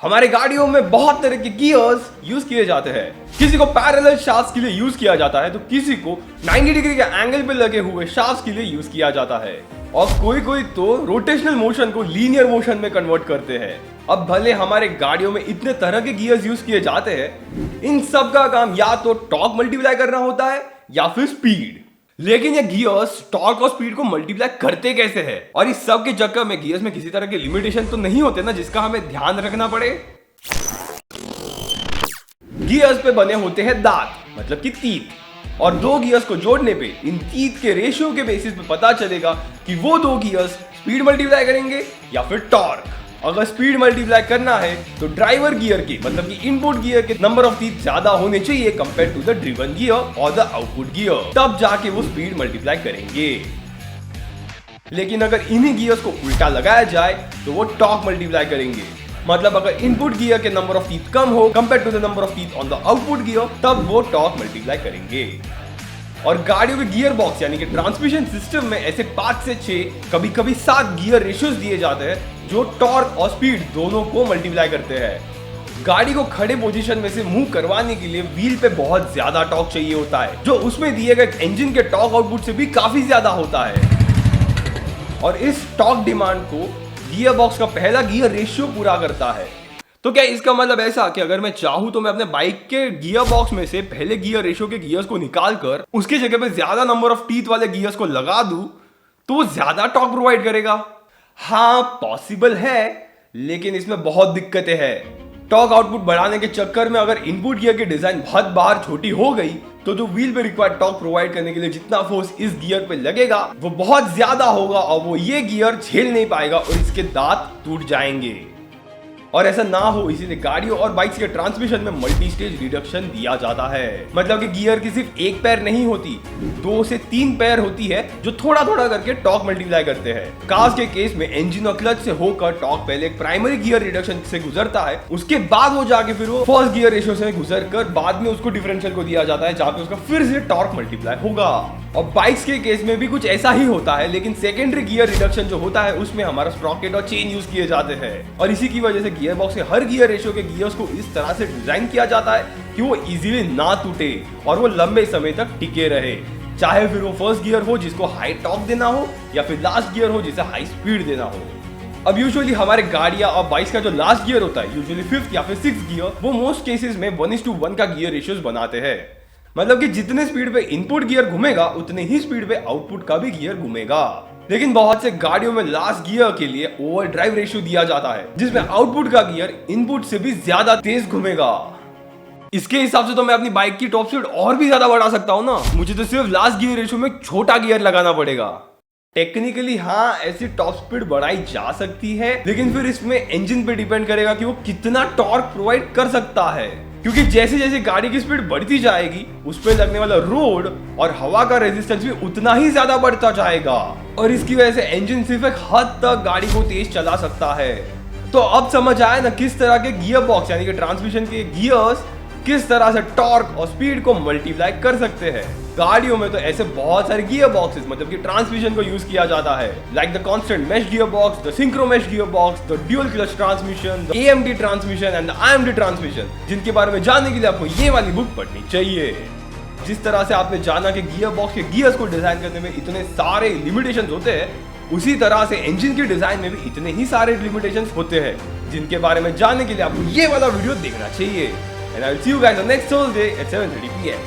हमारे गाड़ियों में बहुत तरह के गियर्स यूज किए जाते हैं। किसी को पैरेलल शाफ्ट्स के लिए यूज किया जाता है तो किसी को 90 डिग्री के एंगल पे लगे हुए शाफ्ट्स के लिए यूज किया जाता है और कोई कोई तो रोटेशनल मोशन को लीनियर मोशन में कन्वर्ट करते हैं। अब भले हमारे गाड़ियों में इतने तरह के गियर्स यूज किए जाते हैं, इन सब का काम या तो टॉर्क मल्टीप्लाई करना होता है या फिर स्पीड। लेकिन ये गियर्स टॉर्क और स्पीड को मल्टीप्लाई करते कैसे हैं? और इस सब के चक्कर में गियर्स में किसी तरह के लिमिटेशन तो नहीं होते ना जिसका हमें ध्यान रखना पड़े। गियर्स पे बने होते हैं दांत, मतलब कि तीत, और दो गियर्स को जोड़ने पे इन तीत के रेशियो के बेसिस पे पता चलेगा कि वो दो गियर्स स्पीड मल्टीप्लाई करेंगे या फिर टॉर्क। अगर स्पीड मल्टीप्लाई करना है तो ड्राइवर गियर के मतलब कि इनपुट गियर के नंबर ऑफ टीथ ज्यादा होने चाहिए compare to the driven gear और द आउटपुट गियर, तब जाके वो स्पीड मल्टीप्लाई करेंगे। लेकिन अगर इन्हीं गियर्स को उल्टा लगाया जाए तो वो टॉर्क मल्टीप्लाई करेंगे। मतलब अगर इनपुट गियर के नंबर ऑफ टीथ कम हो compare to the number of teeth on the output gear, तब वो टॉर्क मल्टीप्लाई करेंगे। और गाड़ियों के गियर बॉक्स यानी कि ट्रांसमिशन सिस्टम में ऐसे 5 से 6 कभी कभी 7 गियर रेशियोज दिए जाते हैं जो टॉर्क और स्पीड दोनों को मल्टीप्लाई करते हैं। गाड़ी को खड़े पोजीशन में से मूव करवाने के लिए व्हील पे बहुत ज्यादा टॉर्क चाहिए होता है जो उसमें दिए गए इंजन के टॉर्क आउटपुट से भी काफी ज्यादा होता है। और इस टॉर्क डिमांड को गियर बॉक्स का पहला गियर रेशियो पूरा करता है। तो क्या इसका मतलब ऐसा कि अगर मैं चाहूं तो मैं अपने बाइक के गियर बॉक्स में से पहले गियर रेशियो के गियर्स को निकाल कर उसके जगह पे ज्यादा नंबर ऑफ टीथ वाले गियर्स को लगा दूं तो वो ज्यादा टॉर्क प्रोवाइड करेगा? हाँ, पॉसिबल है, लेकिन इसमें बहुत दिक्कतें हैं। टॉर्क आउटपुट बढ़ाने के चक्कर में अगर इनपुट गियर की डिजाइन बहुत बार छोटी हो गई तो जो व्हील पे रिक्वायर्ड टॉर्क प्रोवाइड करने के लिए जितना फोर्स इस गियर पे लगेगा वो बहुत ज्यादा होगा और वो ये गियर झेल नहीं पाएगा और इसके दांत टूट जाएंगे। और ऐसा ना हो इसीलिए गाड़ियों और बाइक्स के ट्रांसमिशन में मल्टी स्टेज रिडक्शन दिया जाता है। मतलब कि गियर की सिर्फ एक पैर नहीं होती, 2 से 3 पैर होती है जो थोड़ा थोड़ा करके टॉर्क मल्टीप्लाई करते हैं। कार्स के केस में इंजन और क्लच से होकर टॉर्क पहले एक प्राइमरी गियर रिडक्शन से गुजरता है, उसके बाद वो जाके फिर वो फर्स्ट गियर रेशियो से गुजर कर बाद में उसको डिफरेंशियल को दिया जाता है जहां पे उसका फिर से टॉर्क मल्टीप्लाई होगा। और बाइक्स के केस में भी कुछ ऐसा ही होता है, लेकिन सेकेंडरी गियर रिडक्शन जो होता है उसमें हमारा स्प्रॉकेट और चेन यूज किए जाते हैं। और इसी की वजह से गियर बॉक्स के हर गियर रेशियो के गियर्स को इस तरह से डिजाइन किया जाता है कि वो इजीली ना टूटे और वो लंबे समय तक टिके रहे, चाहे फिर वो फर्स्ट गियर हो जिसको हाई टॉर्क देना हो या फिर लास्ट गियर हो जिसे हाई स्पीड देना हो। अब यूजुअली हमारे गाड़ियां और बाइक्स का जो लास्ट गियर होता है, यूजुअली 5th या फिर 6th गियर, वो मोस्ट केसेस में 1:1 का गियर रेशियोज बनाते हैं। मतलब कि जितने स्पीड पे इनपुट गियर घूमेगा उतने ही स्पीड पे आउटपुट का भी गियर घूमेगा। लेकिन बहुत से गाड़ियों में लास्ट गियर के लिए ओवरड्राइव रेशियो दिया जाता है जिसमें आउटपुट का गियर इनपुट से भी ज्यादा तेज घूमेगा। इसके हिसाब से तो मैं अपनी बाइक की टॉप स्पीड और भी ज्यादा बढ़ा सकता हूँ ना। मुझे तो सिर्फ लास्ट गियर रेशियो में छोटा गियर लगाना पड़ेगा। टेक्निकली हाँ, ऐसी टॉप स्पीड बढ़ाई जा सकती है, लेकिन फिर इसमें इंजन पे डिपेंड करेगा कि वो कितना टॉर्क प्रोवाइड कर सकता है। क्योंकि जैसे जैसे गाड़ी की स्पीड बढ़ती जाएगी उस पर लगने वाला रोड और हवा का रेजिस्टेंस भी उतना ही ज्यादा बढ़ता जाएगा और इसकी वजह से इंजन सिर्फ एक हद तक गाड़ी को तेज चला सकता है। तो अब समझ आया ना किस तरह के गियर बॉक्स यानी कि ट्रांसमिशन के गियर्स किस तरह से टॉर्क और स्पीड को मल्टीप्लाई कर सकते हैं। गाड़ियों में तो ऐसे बहुत सारे गियर बॉक्सेस मतलब कि ट्रांसमिशन को यूज किया जाता है, like the constant mesh gear box, the synchro mesh gear box, the dual clutch transmission, the AMD transmission and the IMD transmission, जिनके बारे में जानने के लिए आपको ये वाली बुक पढ़नी चाहिए। जिस तरह से आपने जाना कि गियर बॉक्स के गियर्स को डिजाइन करने में इतने सारे लिमिटेशंस होते हैं, उसी तरह से इंजन के डिजाइन में भी इतने ही सारे लिमिटेशंस होते हैं, जिनके बारे में जानने के लिए आपको ये वाला वीडियो देखना चाहिए। And I'll see you guys on next Thursday at 7:30 PM.